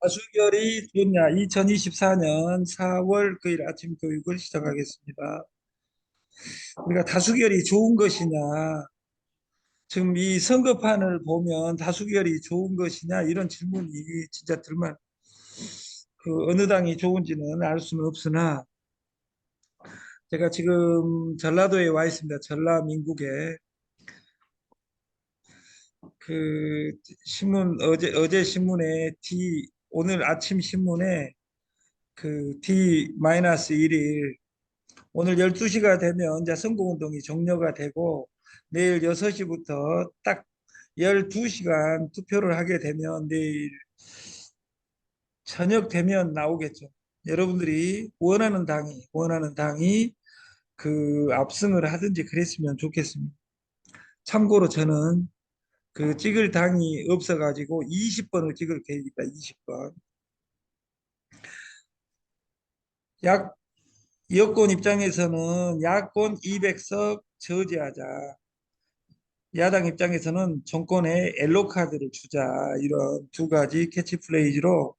다수결이 좋냐? 2024년 4월 그 아침 교육을 시작하겠습니다. 우리가 다수결이 좋은 것이냐? 지금 이 선거판을 보면 다수결이 좋은 것이냐? 이런 질문이 진짜 들만 그 어느 당이 좋은지는 알 수는 없으나 제가 지금 전라도에 와 있습니다. 전라민국에 그 신문 어제 신문에 오늘 아침 신문에 그 D-1일 오늘 12시가 되면 이제 선거운동이 종료가 되고 내일 6시부터 딱 12시간 투표를 하게 되면 내일 저녁 되면 나오겠죠. 여러분들이 원하는 당이 그 압승을 하든지 그랬으면 좋겠습니다. 참고로 저는 그 찍을 당이 없어가지고 20번을 찍을 계획이다. 20번. 약 여권 입장에서는 야권 200석 저지하자. 야당 입장에서는 정권에 엘로 카드를 주자 이런 두 가지 캐치프레이즈로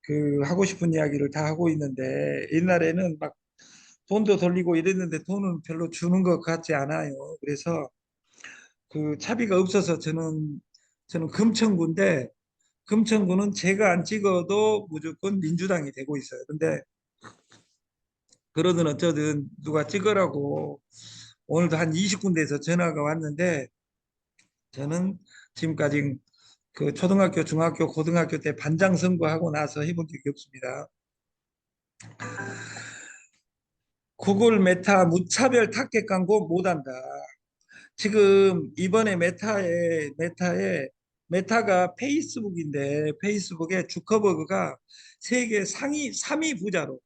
그 하고 싶은 이야기를 다 하고 있는데 옛날에는 막 돈도 돌리고 이랬는데 돈은 별로 주는 것 같지 않아요. 그래서 그 차비가 없어서 저는 금천구인데 금천구는 제가 안 찍어도 무조건 민주당이 되고 있어요. 근데 그러든 어쩌든 누가 찍으라고 오늘도 한 20군데에서 전화가 왔는데 저는 지금까지 그 초등학교, 중학교, 고등학교 때 반장 선거하고 나서 해본 적이 없습니다. 구글 메타 무차별 타겟 광고 못한다. 지금 이번에 메타가 페이스북인데 페이스북에 주커버그가 세계 상위 3위 부자로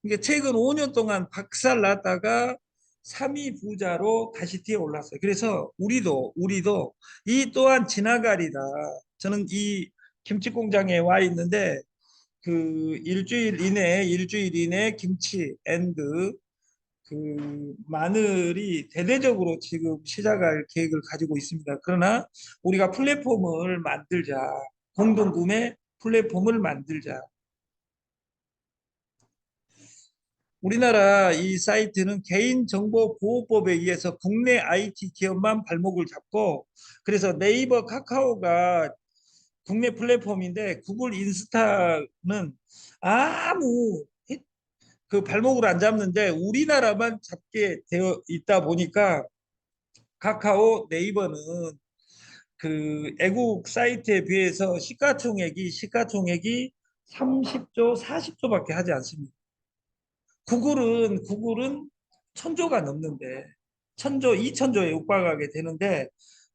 이게 최근 5년 동안 박살 났다가 3위 부자로 다시 뛰어 올랐어요. 그래서 우리도 이 또한 지나가리다. 저는 이 김치 공장에 와 있는데 그 일주일 이내 김치 앤드 그 마늘이 대대적으로 지금 시작할 계획을 가지고 있습니다. 그러나 우리가 플랫폼을 만들자. 공동구매 플랫폼을 만들자. 우리나라 이 사이트는 개인정보보호법에 의해서 국내 IT 기업만 발목을 잡고 그래서 네이버 카카오가 국내 플랫폼인데 구글 인스타는 아무 그 발목을 안 잡는데 우리나라만 잡게 되어 있다 보니까 카카오 네이버는 그 애국 사이트에 비해서 시가총액이 30조 40조밖에 하지 않습니다. 구글은 천조가 넘는데 천조, 이천조에 육박하게 되는데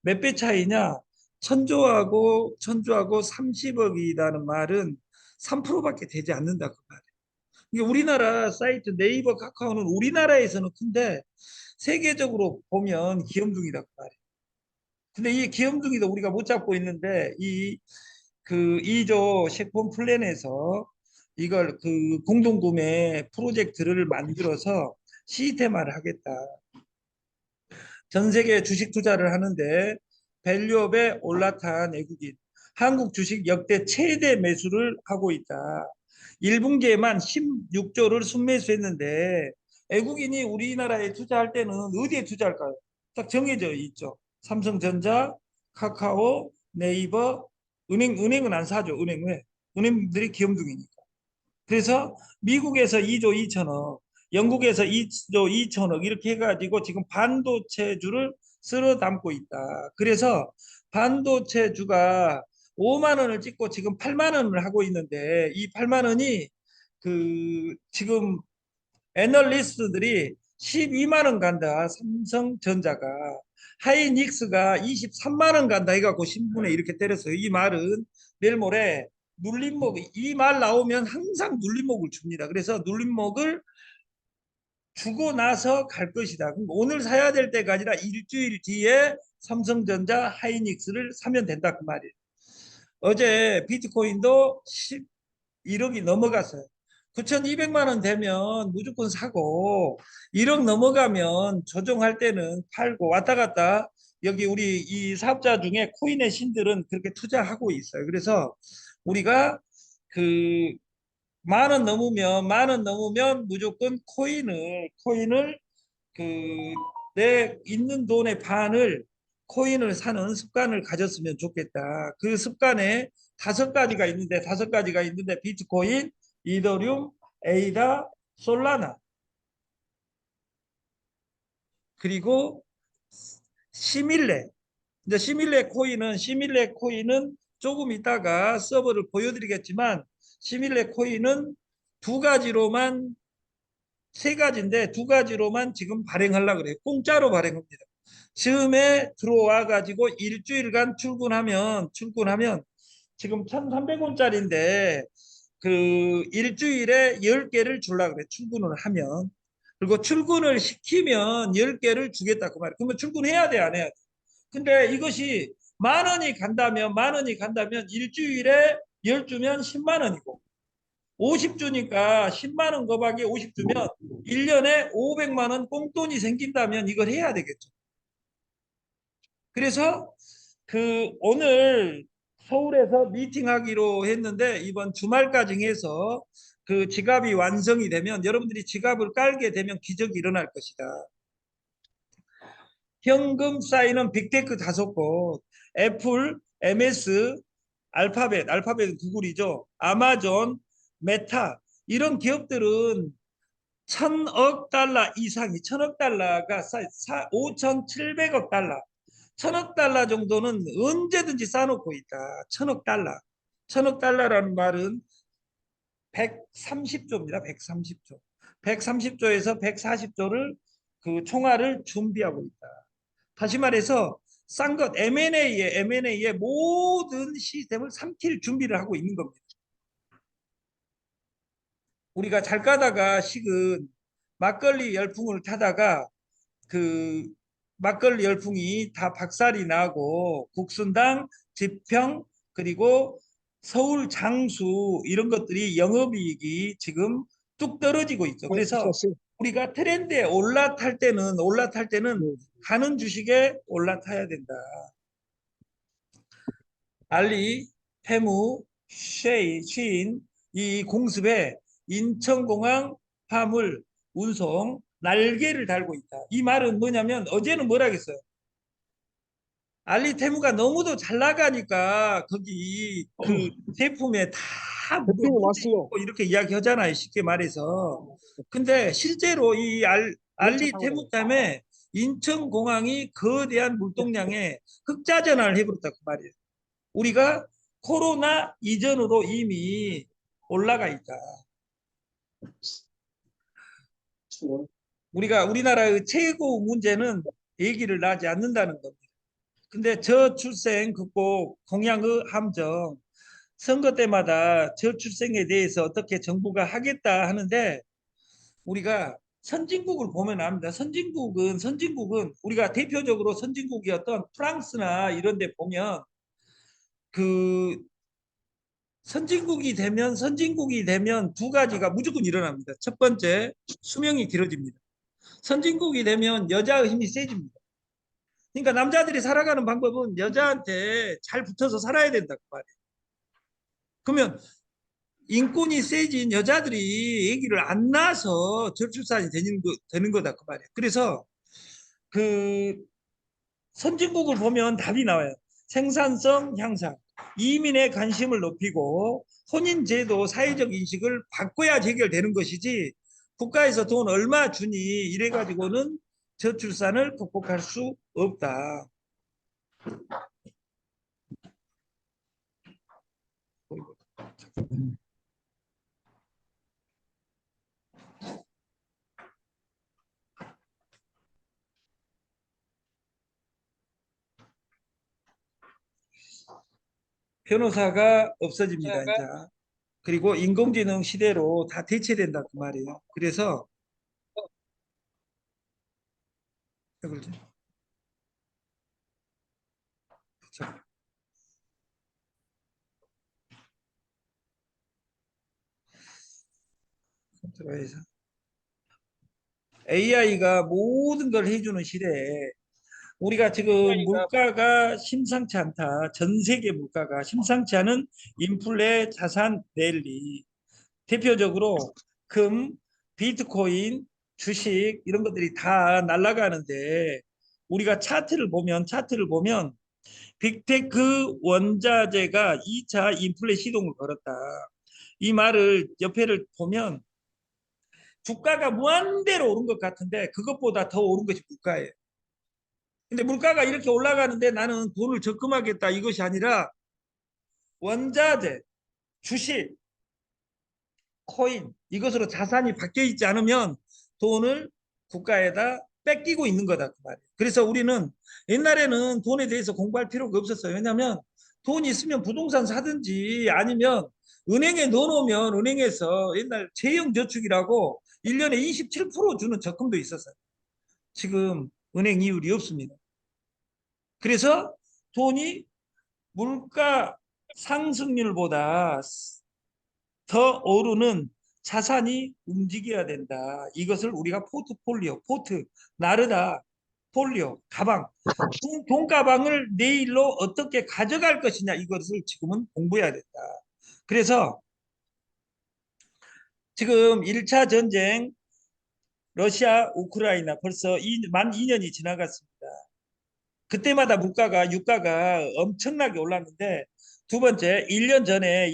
몇 배 차이냐? 천조하고 30억이라는 말은 3%밖에 되지 않는다 그 말이에요. 이게 우리나라 사이트 네이버, 카카오는 우리나라에서는 큰데 세계적으로 보면 귀염둥이다 그 말이에요. 근데 이 귀염둥이도 우리가 못 잡고 있는데 이 그 2조 식품 플랜에서 이걸 그 공동구매 프로젝트를 만들어서 시스템화를 하겠다. 전 세계 주식 투자를 하는데 밸류업에 올라탄 외국인. 한국 주식 역대 최대 매수를 하고 있다. 1분기에만 16조를 순매수했는데 외국인이 우리나라에 투자할 때는 어디에 투자할까요? 딱 정해져 있죠. 삼성전자, 카카오, 네이버, 은행은 안 사죠. 은행들이 귀염둥이니까. 그래서 미국에서 2조 2천억, 영국에서 2조 2천억 이렇게 해가지고 지금 반도체주를 쓸어 담고 있다. 그래서 반도체주가 5만 원을 찍고 지금 8만 원을 하고 있는데 이 8만 원이 그 지금 애널리스트들이 12만 원 간다. 삼성전자가 하이닉스가 23만 원 간다 해갖고 신문에 이렇게 때렸어요. 이 말은 내일 모레 눌림목 이 말 나오면 항상 눌림목을 줍니다. 그래서 눌림목을 주고 나서 갈 것이다. 그럼 오늘 사야 될 때가 아니라 일주일 뒤에 삼성전자 하이닉스를 사면 된다 그 말이에요. 어제 비트코인도 11억이 넘어갔어요. 9,200만 원 되면 무조건 사고 1억 넘어가면 조정할 때는 팔고 왔다 갔다 여기 우리 이 사업자 중에 코인의 신들은 그렇게 투자하고 있어요. 그래서 우리가 그 만 원 넘으면 무조건 코인을 그 내 있는 돈의 반을 코인을 사는 습관을 가졌으면 좋겠다. 그 습관에 다섯 가지가 있는데 비트코인, 이더리움, 에이다, 솔라나 그리고 시밀레. 이제 시밀레 코인은 조금 있다가 서버를 보여드리겠지만 시밀레 코인은 두 가지로만 세 가지인데 두 가지로만 지금 발행하려고 그래요. 공짜로 발행합니다. 처음에 들어와 가지고 일주일간 출근하면 지금 1,300원짜리인데 그 일주일에 10개를 주려고 그래. 출근을 하면. 그리고 출근을 시키면 10개를 주겠다 그 말이에요. 그러면 출근해야 돼, 안 해야 돼? 근데 이것이 만 원이 간다면 일주일에 10주면 10만 원이고 50주니까 10만 원 거박이 50주면 1년에 500만 원 꽁돈이 생긴다면 이걸 해야 되겠죠. 그래서 오늘 서울에서 미팅하기로 했는데 이번 주말까지 해서 그 지갑이 완성이 되면 여러분들이 지갑을 깔게 되면 기적이 일어날 것이다. 현금 쌓이는 빅테크 5곳, 애플, MS, 알파벳 구글이죠. 아마존, 메타 이런 기업들은 1,000억 달러 이상이 1,000억 달러가 5,700억 달러 1,000억 달러 정도는 언제든지 쌓아놓고 있다. 1,000억 달러 1,000억 달러라는 말은 130조입니다. 130조 130조에서 140조를 그 총알을 준비하고 있다. 다시 말해서 싼 것 M&A의 모든 시스템을 삼킬 준비를 하고 있는 겁니다. 우리가 잘 가다가 식은 막걸리 열풍을 타다가 그 막걸리 열풍이 다 박살이 나고 국순당, 지평 그리고 서울 장수 이런 것들이 영업이익이 지금 뚝 떨어지고 있죠. 그래서 우리가 트렌드에 올라탈 때는 가는 주식에 올라타야 된다. 알리, 테무, 쉐인 이 공습에 인천공항 화물 운송 날개를 달고 있다. 이 말은 뭐냐면 어제는 뭐라 했어요? 알리 테무가 너무도 잘 나가니까 거기 그 제품에 다 대표님 문제 왔어요. 있고 이렇게 이야기하잖아요. 쉽게 말해서. 근데 실제로 열차 알리 타고 테무 다녀요. 때문에 인천공항이 거대한 물동량의 흑자전환을 해버렸다 그 말이에요. 우리가 코로나 이전으로 이미 올라가 있다. 우리나라의 최고 문제는 얘기를 나지 않는다는 겁니다. 근데 저출생 극복 공약의 함정 선거 때마다 저출생에 대해서 어떻게 정부가 하겠다 하는데 우리가 선진국을 보면 압니다. 선진국은 우리가 대표적으로 선진국이었던 프랑스나 이런 데 보면 그 선진국이 되면 두 가지가 무조건 일어납니다. 첫 번째, 수명이 길어집니다. 선진국이 되면 여자의 힘이 세집니다. 그러니까 남자들이 살아가는 방법은 여자한테 잘 붙어서 살아야 된다 그 말이에요. 그러면 인권이 세진 여자들이 아기를 안 낳아서 저출산이 되는 거다 그 말이에요. 그래서 그 선진국을 보면 답이 나와요. 생산성 향상, 이민의 관심을 높이고 혼인제도 사회적 인식을 바꿔야 해결되는 것이지 국가에서 돈 얼마 주니 이래가지고는 저출산을 극복할 수 없다. 변호사가 없어집니다. 이제. 그리고 인공지능 시대로 다 대체된다 그 말이에요. 그래서 AI가 모든 걸 해주는 시대에 우리가 지금 물가가 심상치 않다. 전 세계 물가가 심상치 않은 인플레, 자산 랠리. 대표적으로 금, 비트코인, 주식 이런 것들이 다 날아가는데 우리가 차트를 보면 빅테크 원자재가 2차 인플레 시동을 걸었다. 이 말을 옆에를 보면 주가가 무한대로 오른 것 같은데 그것보다 더 오른 것이 물가예요. 근데 물가가 이렇게 올라가는데 나는 돈을 적금하겠다 이것이 아니라 원자재, 주식, 코인 이것으로 자산이 바뀌어 있지 않으면 돈을 국가에다 뺏기고 있는 거다 그 말이에요. 그래서 우리는 옛날에는 돈에 대해서 공부할 필요가 없었어요. 왜냐하면 돈 있으면 부동산 사든지 아니면 은행에 넣어놓으면 은행에서 옛날 재형저축이라고 1년에 27% 주는 적금도 있었어요. 지금 은행 이율이 없습니다. 그래서 돈이 물가 상승률보다 더 오르는 자산이 움직여야 된다. 이것을 우리가 포트폴리오, 나르다, 폴리오, 가방, 돈 가방을 내일로 어떻게 가져갈 것이냐 이것을 지금은 공부해야 된다. 그래서 지금 1차 전쟁 러시아, 우크라이나 벌써 만 2년이 지나갔습니다. 그때마다 유가가 엄청나게 올랐는데 두 번째 1년 전에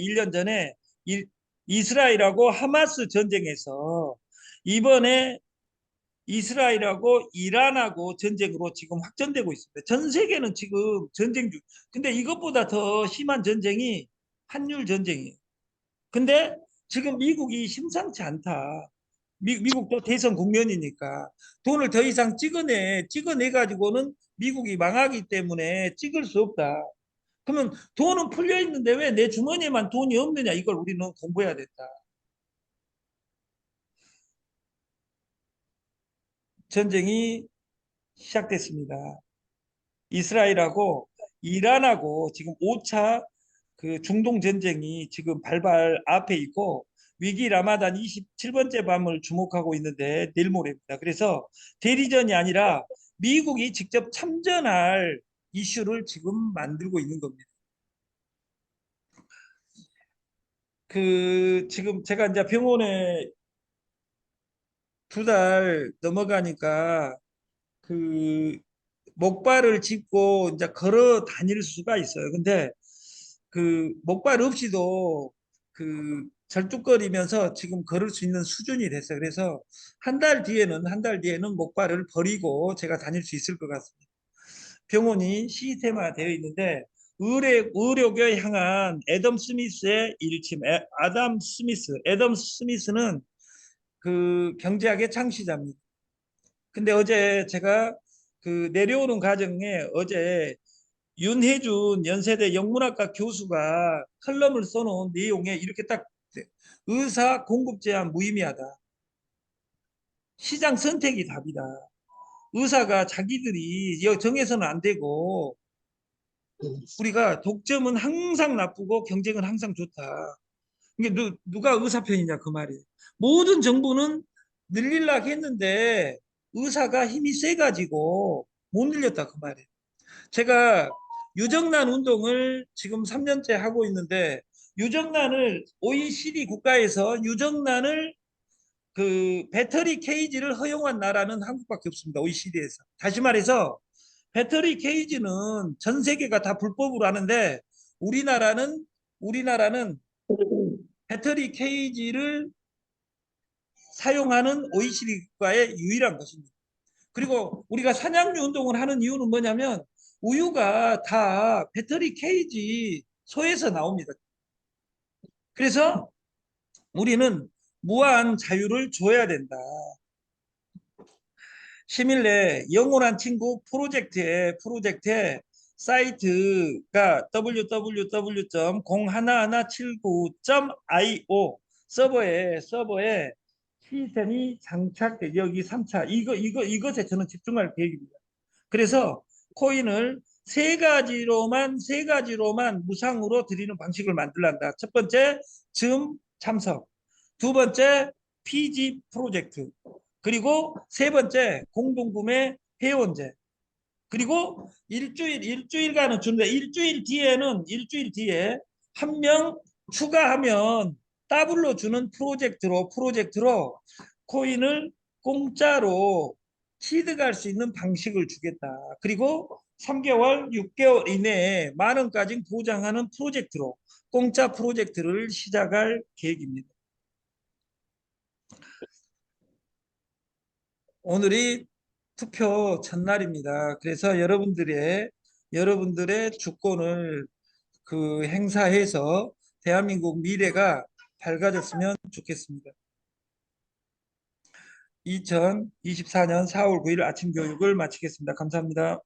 이스라엘하고 하마스 전쟁에서 이번에 이스라엘하고 이란하고 전쟁으로 지금 확전되고 있습니다. 전 세계는 지금 전쟁 중. 근데 이것보다 더 심한 전쟁이 한율 전쟁이에요. 근데 지금 미국이 심상치 않다. 미국도 대선 국면이니까 돈을 더 이상 찍어내 가지고는 미국이 망하기 때문에 찍을 수 없다. 그러면 돈은 풀려 있는데 왜 내 주머니에만 돈이 없느냐 이걸 우리는 공부해야 된다. 전쟁이 시작됐습니다. 이스라엘하고 이란하고 지금 5차 그 중동 전쟁이 지금 발발 앞에 있고 위기 라마단 27번째 밤을 주목하고 있는데 내일 모레입니다. 그래서 대리전이 아니라 미국이 직접 참전할 이슈를 지금 만들고 있는 겁니다. 그 지금 제가 이제 병원에 2달 넘어가니까 그 목발을 짚고 이제 걸어 다닐 수가 있어요. 근데 그 목발 없이도 그 절뚝거리면서 지금 걸을 수 있는 수준이 됐어요. 그래서 한 달 뒤에는 목발을 버리고 제가 다닐 수 있을 것 같습니다. 병원이 시스템화 되어 있는데 의료계 향한 애덤 스미스의 일침, 애덤 스미스는 그 경제학의 창시자입니다. 근데 어제 제가 그 내려오는 과정에 어제 윤혜준 연세대 영문학과 교수가 칼럼을 써놓은 내용에 이렇게 딱 의사 공급 제한 무의미하다. 시장 선택이 답이다. 의사가 자기들이 정해서는 안 되고 우리가 독점은 항상 나쁘고 경쟁은 항상 좋다. 이게 누가 의사 편이냐 그 말이에요. 모든 정부는 늘리려고 했는데 의사가 힘이 세가지고 못 늘렸다 그 말이에요. 제가 유정란 운동을 지금 3년째 하고 있는데 유정란을 OECD 국가에서 유정란을 그 배터리 케이지를 허용한 나라는 한국밖에 없습니다. OECD에서. 다시 말해서 배터리 케이지는 전 세계가 다 불법으로 하는데 우리나라는 배터리 케이지를 사용하는 OECD 국가의 유일한 것입니다. 그리고 우리가 산양류 운동을 하는 이유는 뭐냐면 우유가 다 배터리 케이지 소에서 나옵니다. 그래서 우리는 무한 자유를 줘야 된다. 시밀레 영원한 친구 프로젝트에 사이트가 www.011795.io 서버에 시스템이 장착돼 여기 3차 이것에 저는 집중할 계획입니다. 그래서 코인을 세 가지로만 무상으로 드리는 방식을 만들란다. 첫 번째 즈음 참석, 두 번째 PG 프로젝트, 그리고 세 번째 공동구매 회원제. 그리고 일주일간은 주는데 일주일 뒤에 한 명 추가하면 더블로 주는 프로젝트로 코인을 공짜로 취득할 수 있는 방식을 주겠다. 그리고 3개월, 6개월 이내에 10,000원까지 보장하는 프로젝트로 공짜 프로젝트를 시작할 계획입니다. 오늘이 투표 첫날입니다. 그래서 여러분들의 주권을 행사해서 대한민국 미래가 밝아졌으면 좋겠습니다. 2024년 4월 9일 아침 교육을 마치겠습니다. 감사합니다.